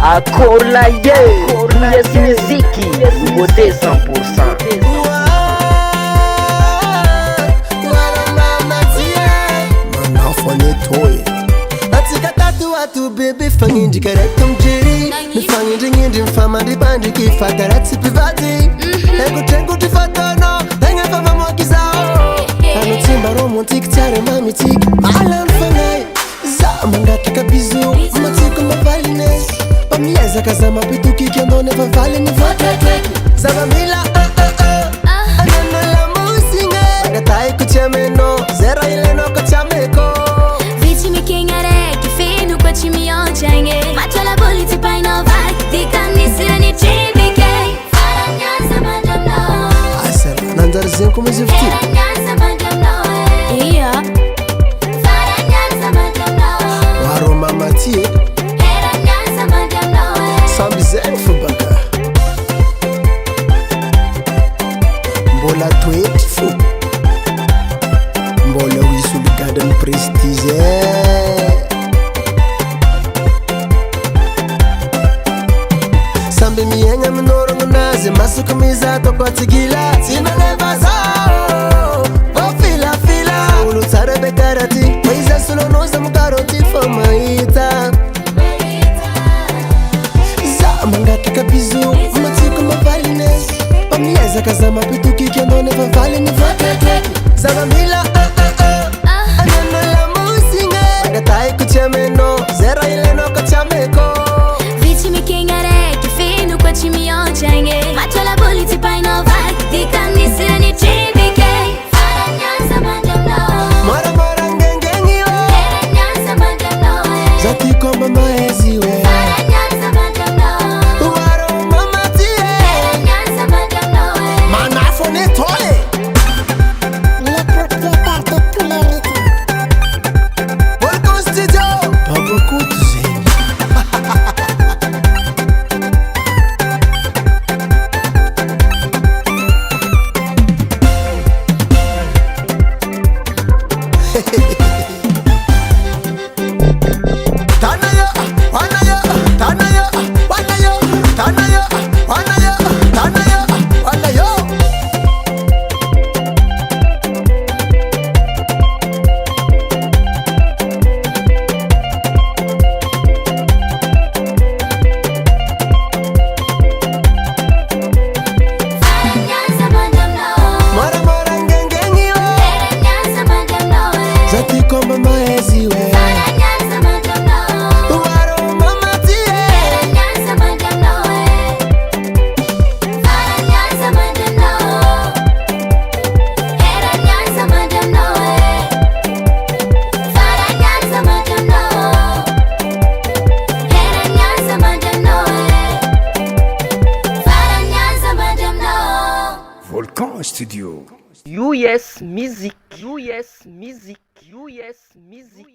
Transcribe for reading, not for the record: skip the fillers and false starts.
Akolaye, yes muziki, nouveauté 100%. Tu bebe fangi de careta mjeri mi fangi de ngindi mfama de bandi ki fakarat privati ego tengo de fatano tenga fama mo kizao ano timba romantic tare mami tik alan fangai za mangata kabizu matiko mabaline pamieza kazama pituki kendo neva vale ni vata zaba mila anana la musinga agatai kuchemeno zera ile no kachameko vici mi kingare ci mi ocenye faccio la polizia poi no vai di cannissani CBK faragnaza mangiam no asera nandar zen come se fti faragnaza mangiam no iya faragnaza mangiam no waro mama ti faragnaza mangiam no sambi zen fubaka mbola tweet fu mbola wisu garden prestige sambe mienga minoro ngunaze masuku mizato kwa tigila sina levazao fila fila ulu tsare bekarati maiza sulo noza mukaroti famaita za mangata kabizu matiko mabaline pamieza kazama pituki kendo neva vale ni vata zaba mila anana la musinga agatai kuchemeno zera ile no kachameko vici mi kingare ci mi ocenye faccio la polizia poi no vai di cannissani CBK faragnaza mangiam no mara mara ngengengi o faragnaza mangiam no zati komba maezi we faragnaza mangiam no waro mama tie faragnaza mangiam no manafo ne tole le propriétaire de tous les rythmes Volcan Studio pas beaucoup de zen Studio. US Music. US Music. US Music.